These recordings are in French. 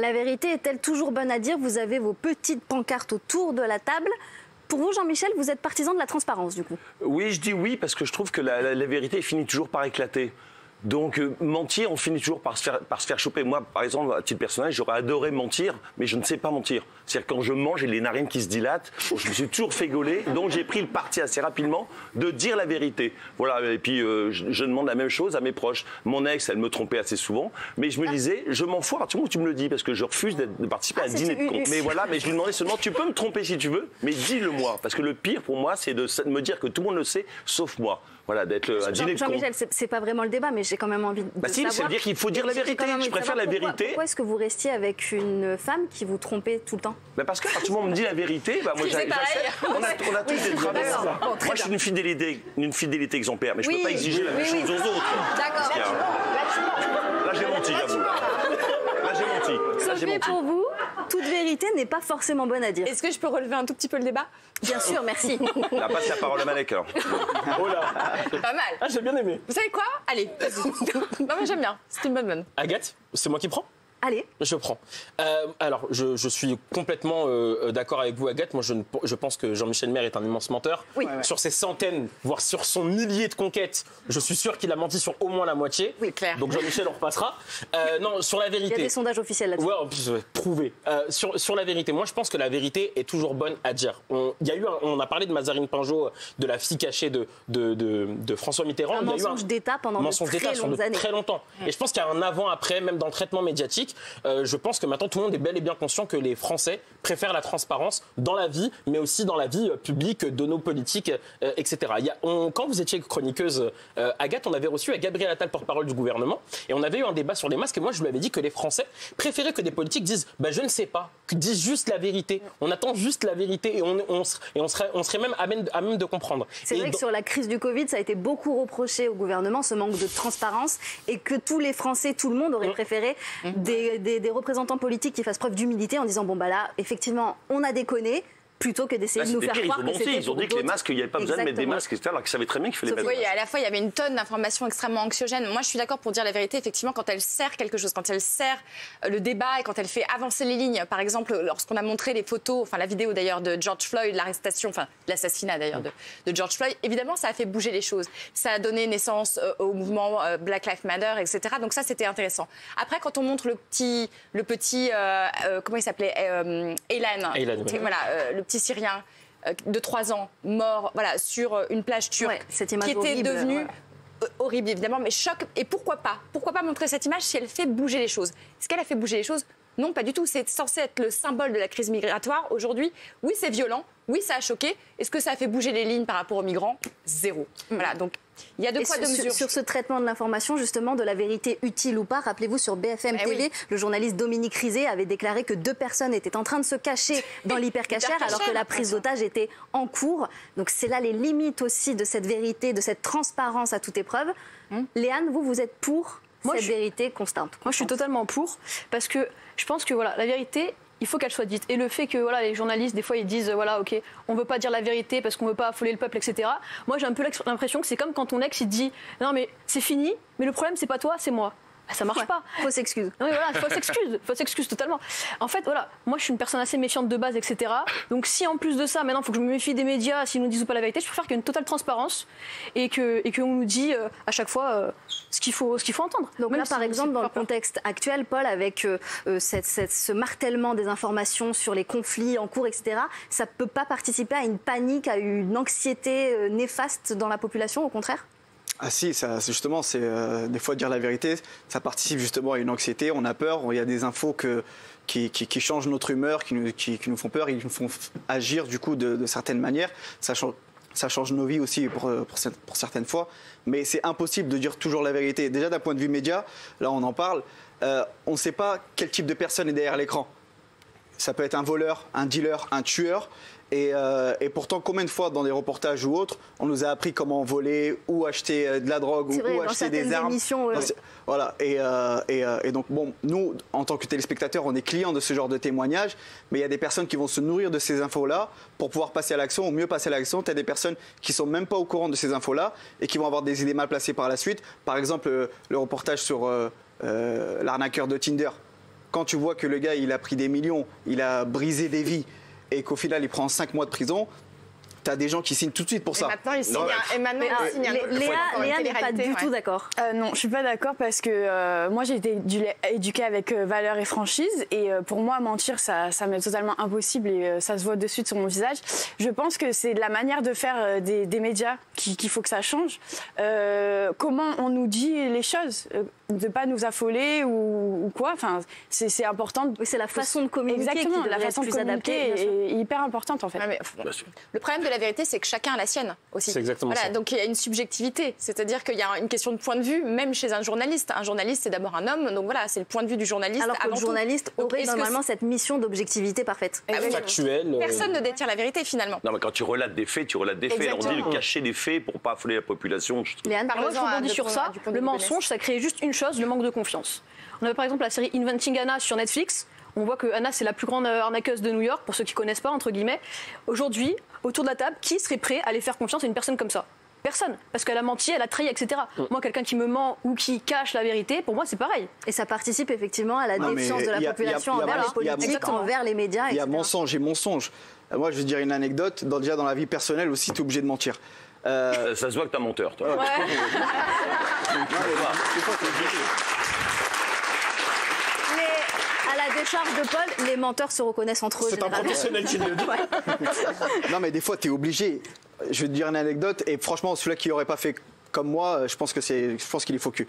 La vérité est-elle toujours bonne à dire? Vous avez vos petites pancartes autour de la table. Pour vous, Jean-Michel, vous êtes partisan de la transparence, du coup? Oui, je dis oui, parce que je trouve que la vérité finit toujours par éclater. Donc mentir, on finit toujours par se faire choper. Moi, par exemple, à titre personnel, j'aurais adoré mentir, mais je ne sais pas mentir. C'est-à-dire quand je mange, j'ai les narines qui se dilatent. Je me suis toujours fait gauler, donc j'ai pris le parti assez rapidement de dire la vérité. Voilà. Et puis je demande la même chose à mes proches. Mon ex, elle me trompait assez souvent, mais je me disais, je m'en fous à partir du moment où tu me le dis, parce que je refuse de participer à un dîner de con. Mais voilà, mais je lui demandais seulement, tu peux me tromper si tu veux, mais dis-le-moi, parce que le pire pour moi, c'est de me dire que tout le monde le sait, sauf moi. Voilà, d'être un dîner de con. Jean-Michel, c'est pas vraiment le débat, mais j'ai quand même envie de savoir. Ça veut dire qu'il faut dire la vérité. Je préfère la vérité. Pourquoi est-ce que vous restiez avec une femme qui vous trompait tout le temps? Parce qu'à partir du moment où on me dit la vérité, moi j'accepte. On a tous des travers. Moi je suis une fidélité exemplaire, mais je ne peux pas exiger la même chose aux autres. D'accord. Là j'ai menti, j'avoue. Là j'ai menti. Sophie, pour vous, toute vérité n'est pas forcément bonne à dire. Est-ce que je peux relever un tout petit peu le débat? Bien sûr, merci. Là, passe la parole à Malek alors. Oh là. Pas mal. Ah, j'ai bien aimé. Vous savez quoi? Allez, vas-y. Non mais j'aime bien, c'est une bonne. Agathe, c'est moi qui prends? Allez. Je prends. Alors, je suis complètement d'accord avec vous, Agathe. Moi, je pense que Jean-Michel Maire est un immense menteur. Oui. Sur ses centaines, voire sur son millier de conquêtes, je suis sûr qu'il a menti sur au moins la moitié. Oui, clair. Donc, Jean-Michel, on repassera. Non, sur la vérité. Il y a des sondages officiels là-dessus. Ouais, en plus, prouvé. Sur la vérité, moi, je pense que la vérité est toujours bonne à dire. On a parlé de Mazarine Pinjot, de la fille cachée de François Mitterrand. Un mensonge d'État pendant de très longues années. Très longtemps. Et je pense qu'il y a un avant-après, même dans le traitement médiatique. Je pense que maintenant tout le monde est bel et bien conscient que les Français préfèrent la transparence dans la vie, mais aussi dans la vie publique de nos politiques, etc. Quand vous étiez chroniqueuse, Agathe, on avait reçu à Gabriel Attal, porte-parole du gouvernement, et on avait eu un débat sur les masques, et moi je lui avais dit que les Français préféraient que des politiques disent je ne sais pas, que disent juste la vérité. On attend juste la vérité et on serait même à même de comprendre. C'est vrai que sur la crise du Covid, ça a été beaucoup reproché au gouvernement, ce manque de transparence, et que tous les Français, tout le monde aurait préféré des représentants politiques qui fassent preuve d'humilité en disant là, effectivement, on a déconné, plutôt que d'essayer de nous faire croire que c'était. Ils ont dit que les masques, il n'y avait pas besoin de mettre des masques, etc., alors qu'ils savaient très bien qu'il fallait mettre des masques. Oui, à la fois, il y avait une tonne d'informations extrêmement anxiogènes. Moi, je suis d'accord pour dire la vérité, effectivement, quand elle sert quelque chose, quand elle sert le débat et quand elle fait avancer les lignes. Par exemple, lorsqu'on a montré les photos, enfin la vidéo d'ailleurs de George Floyd, l'arrestation, enfin l'assassinat d'ailleurs de George Floyd, évidemment, ça a fait bouger les choses. Ça a donné naissance au mouvement Black Lives Matter, etc. Donc ça, c'était intéressant. Après, quand on montre le petit comment il s'appelait Elan, voilà, le petit Syrien de 3 ans, mort sur une plage turque, cette image qui était horrible, devenue horrible évidemment, mais choc. Et pourquoi pas montrer cette image si elle fait bouger les choses? Est-ce qu'elle a fait bouger les choses? Non, pas du tout. C'est censé être le symbole de la crise migratoire. Aujourd'hui, oui, c'est violent. Oui, ça a choqué. Est-ce que ça a fait bouger les lignes par rapport aux migrants? Zéro. Voilà, donc il y a de quoi de mesure. Sur ce traitement de l'information, justement, de la vérité utile ou pas, rappelez-vous, sur BFM TV, le journaliste Dominique Rizet avait déclaré que 2 personnes étaient en train de se cacher dans l'hypercachère alors que la prise d'otage était en cours. Donc c'est là les limites aussi de cette vérité, de cette transparence à toute épreuve. Léane, vous êtes pour cette vérité constante? Moi, je suis totalement pour, parce que je pense que la vérité, il faut qu'elle soit dite. Et le fait que les journalistes, des fois, ils disent ok, on veut pas dire la vérité parce qu'on veut pas affoler le peuple, etc. Moi, j'ai un peu l'impression que c'est comme quand ton ex, il te dit non, mais c'est fini, mais le problème, c'est pas toi, c'est moi. Ça marche pas. Fausse excuse. Oui, fausse excuse totalement. En fait, moi je suis une personne assez méfiante de base, etc. Donc si en plus de ça, maintenant il faut que je me méfie des médias s'ils nous disent ou pas la vérité, je préfère qu'il y ait une totale transparence et qu'on nous dit à chaque fois ce qu'il faut entendre. Donc là, par exemple, dans le contexte actuel, Paul, avec ce martèlement des informations sur les conflits en cours, etc., ça peut pas participer à une panique, à une anxiété néfaste dans la population, au contraire? Ah si, justement, c'est des fois dire la vérité, ça participe justement à une anxiété, on a peur, il y a des infos qui changent notre humeur, qui nous font peur, qui nous font agir du coup de certaines manières. Ça change nos vies aussi pour certaines fois, mais c'est impossible de dire toujours la vérité. Déjà d'un point de vue média, là on en parle, on ne sait pas quel type de personne est derrière l'écran. Ça peut être un voleur, un dealer, un tueur. Et pourtant, combien de fois dans des reportages ou autres, on nous a appris comment voler ou acheter de la drogue ou acheter des armes. Voilà. Et donc, nous, en tant que téléspectateurs, on est clients de ce genre de témoignages, mais il y a des personnes qui vont se nourrir de ces infos-là pour pouvoir passer à l'action ou mieux passer à l'action. Tu as des personnes qui ne sont même pas au courant de ces infos-là et qui vont avoir des idées mal placées par la suite. Par exemple, le reportage sur l'arnaqueur de Tinder. quand tu vois que le gars, il a pris des millions, il a brisé des vies, et qu'au final, il prend 5 mois de prison, t'as des gens qui signent tout de suite pour ça. Maintenant, il signe Léa n'est pas du tout d'accord. Non, je suis pas d'accord parce que moi j'ai été éduquée avec valeurs et franchise et pour moi mentir ça m'est totalement impossible et ça se voit de suite sur mon visage. Je pense que c'est de la manière de faire des médias qu'il faut que ça change. Comment on nous dit les choses, de pas nous affoler ou quoi. Enfin, c'est important. Oui, c'est la façon de communiquer. Exactement, qui la façon de communiquer est hyper importante en fait. Ouais, le problème de la vérité, c'est que chacun a la sienne aussi. C'est exactement ça. Donc il y a une subjectivité, c'est-à-dire qu'il y a une question de point de vue, même chez un journaliste. Un journaliste, c'est d'abord un homme, donc voilà, c'est le point de vue du journaliste. Alors que le journaliste aurait normalement cette mission d'objectivité parfaite. Factuel. Personne ne détient la vérité finalement. Non, mais quand tu relates des faits, tu relates des faits. On dit de cacher des faits pour pas affoler la population. Léane, moi, je rebondis sur ça. Le mensonge, ça crée juste une chose, le manque de confiance. On avait par exemple la série Inventing Anna sur Netflix. On voit que Anna, c'est la plus grande arnaqueuse de New York, pour ceux qui ne connaissent pas, entre guillemets. Aujourd'hui, autour de la table, qui serait prêt à aller faire confiance à une personne comme ça? Personne. Parce qu'elle a menti, elle a trahi, etc. Moi, quelqu'un qui me ment ou qui cache la vérité, pour moi, c'est pareil. Et ça participe effectivement à la défiance de la population envers les politiques, envers les médias, etc. Il y a mensonge et mensonge. Moi, je vais dire une anecdote. Déjà, dans la vie personnelle aussi, tu es obligé de mentir. Ça se voit que t'es un menteur, toi. Ouais. À la décharge de Paul, les menteurs se reconnaissent entre eux. C'est un professionnel qui le dit. Non, mais des fois, tu es obligé. Je vais te dire une anecdote, et franchement, celui-là qui n'aurait pas fait comme moi, je pense qu'il est faux cul.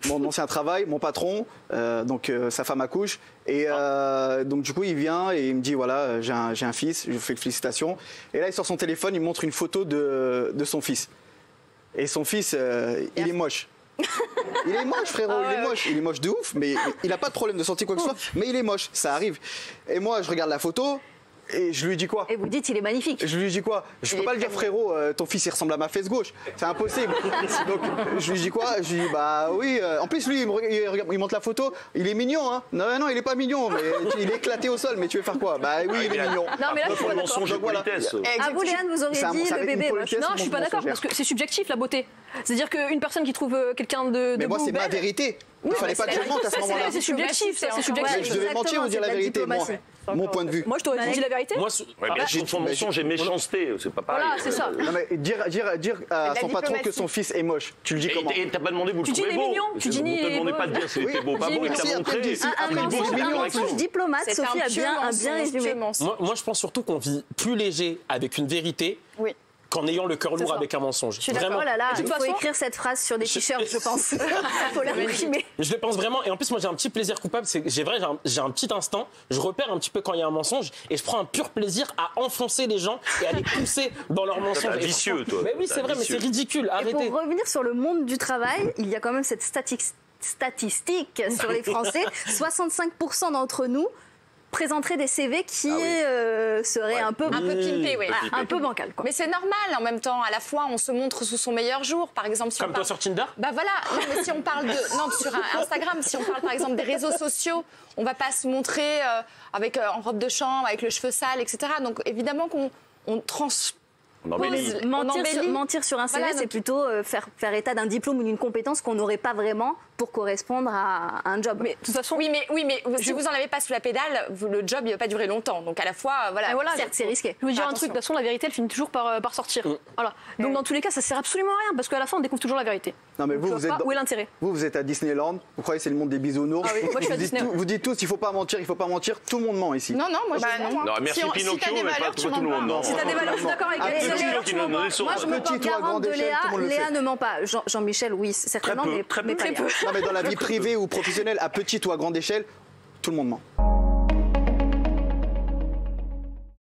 Mon ancien travail, mon patron, sa femme accouche, et donc du coup, il vient et il me dit voilà, j'ai un fils, je vous fais félicitations. Et là, il sort son téléphone, il montre une photo de son fils. Et son fils, il est moche. Il est moche, frérot, il est moche de ouf, mais il n'a pas de problème de santé quoi que ce soit, mais il est moche, ça arrive. Et moi, je regarde la photo et je lui dis quoi? Et vous dites, il est magnifique. Je lui dis quoi? Je peux pas le dire, frérot, ton fils il ressemble à ma fesse gauche, c'est impossible. Donc je lui dis quoi? Je lui dis bah oui, en plus lui il montre la photo, il est mignon, hein. Non, il est pas mignon, mais il est éclaté au sol, mais tu veux faire quoi? Bah oui, il est mignon. Non, mais là, je suis pas d'accord. Ah, vous, Léane, vous auriez dit le bébé moche. Non, je suis pas d'accord, parce que c'est subjectif la beauté. C'est-à-dire qu'une personne qui trouve quelqu'un de mais moi, beau ou c'est ma belle, vérité. Il fallait pas que je mente à ce moment-là. c'est subjectif, c'est subjectif. Je devais mentir ou dire la vérité, moi. Mon point de vue. Moi, je t'aurais dit la vérité. Moi, je confonds mensonge et méchanceté, c'est pas pareil. Voilà, c'est ça. Non, mais dire à son patron que son fils est moche, tu le dis comment? Et t'as pas demandé, vous le trouvez beau? Tu dis ne te demandez pas de dire si c'était beau ou pas beau, et t'as montré. Un mensonge diplomate, Sophie a bien résumé. Moi, je pense surtout qu'on vit plus léger avec une vérité. Oui. Qu'en ayant le cœur lourd avec un mensonge. Je suis d'accord. Oh là là, il faut écrire cette phrase sur des t-shirts, je pense. Il faut l'imprimer. Je le pense vraiment. Et en plus, moi, j'ai un petit plaisir coupable. C'est que j'ai un petit instinct. Je repère un petit peu quand il y a un mensonge et je prends un pur plaisir à enfoncer les gens et à les pousser dans leur mensonge. C'est vicieux, toi. Mais oui, c'est vrai, mais c'est ridicule. Arrêtez. Et pour revenir sur le monde du travail, il y a quand même cette statistique sur les Français. 65% d'entre nous présenteraient des CV qui seraient un peu pimpés, oui. Un peu bancal, quoi. Mais c'est normal en même temps. À la fois, on se montre sous son meilleur jour, par exemple. Si Comme toi sur Tinder. Bah voilà. Non, mais si on parle sur Instagram, si on parle par exemple des réseaux sociaux, on va pas se montrer en robe de chambre, avec le cheveu sale, etc. Donc évidemment qu'on mentir sur un CV, c'est plutôt faire état d'un diplôme ou d'une compétence qu'on n'aurait pas vraiment pour correspondre à un job. Mais de toute façon, oui, mais si vous en avez pas sous la pédale, le job il va pas durer longtemps. Donc à la fois, certes, c'est risqué. Je veux dire un truc. De toute façon, la vérité, elle finit toujours par sortir. Voilà. Donc dans tous les cas, ça sert absolument à rien parce qu'à la fin, on découvre toujours la vérité. Non, mais vous êtes où est l'intérêt? Vous êtes à Disneyland. Vous croyez que c'est le monde des bisounours? Ah oui, moi je suis à Disneyland. Vous dites tous, il faut pas mentir. Tout le monde ment ici. Non, moi je dis non. Non, merci Pinocchio, mais pas tout le monde. Non. Si t'as des valeurs, je suis d'accord avec elle. Moi, je me porte garante de Léa. Léa ne ment pas. Jean-Michel, oui, certainement, mais très peu. Non, mais dans la vie privée ou professionnelle, à petite ou à grande échelle, tout le monde ment.